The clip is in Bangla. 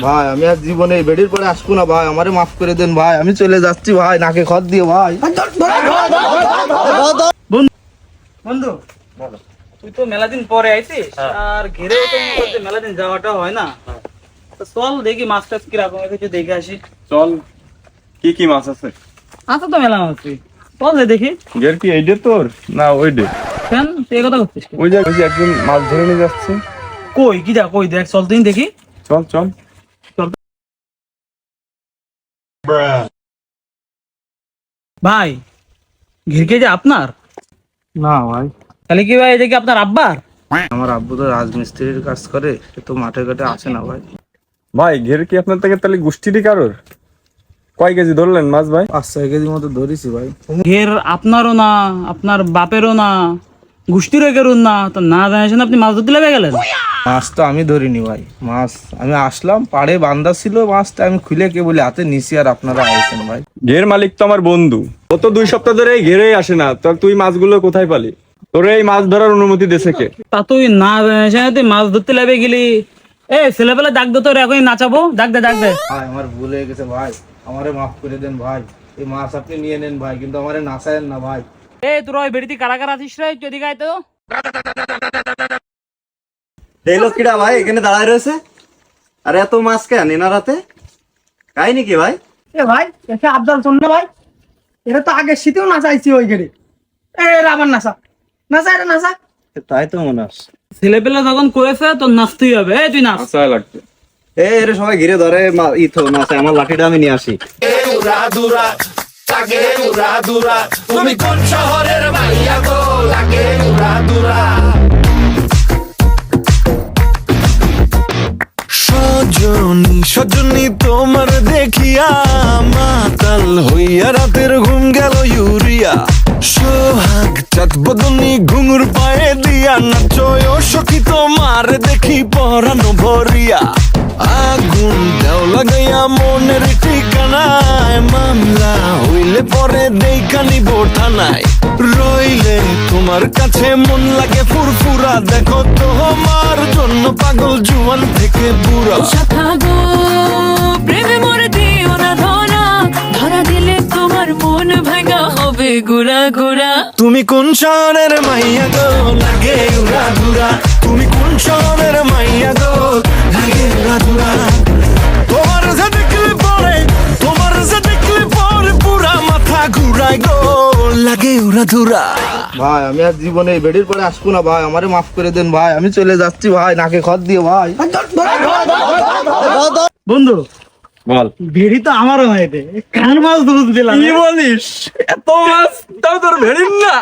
ভাই আমি আর জীবনে এই বেড়ির পরে আসবো না ভাই, আমারে মাফ করে দেন ভাই, আমি চলে যাচ্ছি ভাই, নাকে খত দিয়ে ভাই। বন্ধু তুই তো মেলা দিন পরে আইছিস, আর ঘেরেও তো মেলা দিন যাওয়াটা হয় না। তো চল দেখি মাছ টাছ কিরকম কিছু দেখে আসি। চল, কি কি মাছ আছে? আছে তো মেলা মাছ, চল যে দেখি। গের কি এইডে তোর না ওইডে? কেন তুই এই কথা করছিস? ওই যে একজন মাছ ধরে নিয়ে যাচ্ছে। কই কি যা কই দেখ, চল তুই দেখি। চল চল ভাই ঘিরকে যে আপনার? না ভাই, তাহলে কি ভাই এটা কি আপনার আব্বার? আমার আব্বু তো রাজমিস্ত্রির কাজ করে, সে তো মাঠে ঘাটে আসে না ভাই। ভাই, ঘের কি আপনার থেকে তাহলে গোষ্ঠীরই কারোর? কয় কেজি ধরলেন মাছ ভাই? 5-6 কেজি মতো ধরেছি ভাই। ঘের আপনারও না, আপনার বাপেরও না, গোষ্ঠীরও কেরুন না, তো না জানেন আপনি মাছ ধরতে লেগে গেলেন? মাছ তো আমি ধরিনি ভাই, মাছ আমি আসলাম পাড়ে বান্ধা ছিল, মাছটা আমি খুলে কে বলে হাতে নিছি, আর আপনারা আইছেন ভাই। ঘের মালিক তো আমার বন্ধু, ও তো 2 সপ্তাহ ধরে ঘেরেই আসে না, তো তুই মাছগুলো কোথায় পালি? তোর এই মাছ ধরার অনুমতি দেছে কে? তা তুই না জানিস তুই মাছ ধরতে লেগে গেলি। এ ছেলেবেলা ডাক দে, তোর এখনই নাচাবো, ডাক দে ডাক দে। ভাই আমার ভুল হয়ে গেছে ভাই, আমারে মাফ করে দেন ভাই, এই মাছ আপনি নিয়ে নেন ভাই, কিন্তু আমারে নাচায়েন না ভাই। এ তোর ওই বেড়িতে কারা কারা আছিস রে, তুই এদিকে আয় তো। এই লোকটা ভাই এখানে দাঁড়ায় রয়েছে, আর এত মাছ কেন এনারাতে? কাহিনী কি ভাই? এ ভাই একে আবদাল শোন না ভাই, এটা তো আগে শীতেও নাচাইছি ওই গেড়ে। আবার নাচা নাচা, এটা নাচা। তাই তো মনে হয়। ছেলেপেলা যখন কয়েছে তোর নাচতেই হবে। এই তুই নাচ। আচ্ছা লাগবে। এর সবাই ঘিরে ধরে ইথো নাচে, আমার লাঠিটা আমি নিয়ে আসি। তুমি কোন শহরের মাইয়া গো, লাগে উড়া দুরা। সজনী সজনী তোমার দেখিয়া মাতাল হইয়া রাতের ঘুম গেল ইউরিয়া। সোহাগ চাঁদ বদনী ঘুঙুর পায়ে দিয়া নাচয় সখী তোমার দেখি পরানো ভরিয়া। আগুন দেও লাগাইয়া মনের ঠিকানায়, মামলা হইলে পরে দেখা নিব থানায়। রইলে তোমার কাছে মন লাগে ফুরফুরা, দেখো তোমার জন্য পাগল জুয়ান থেকে বুড়া। শাখা গো প্রেমে মরে দিও না ধরা, ধরা দিলে তোমার মন ভাঙা হবে গুড়া গুড়া। তুমি কোন শহরের মাইয়া গো, লাগে উড়া দুরা। তুমি কোন শহরের মাইয়া গো, লাগে উড়া দুরা। তোমার যে দেখলে পরে, তোমার যে দেখলে পরে পুরা মাথা ঘুরায় গো, লাগে উড়া দুরা। ভাই আমি আর জীবনে এই বেড়ির পরে আসবো না ভাই, আমারে মাফ করে দেন ভাই, আমি চলে যাচ্ছি ভাই, নাকে খত দিয়ে ভাই। বন্ধু বল। বেড়ি তো আমারও হয়েছে, কান মাছ দুধ দিলাম। কি বলিস? এত মাছ তাও তোর ভেড়ির না?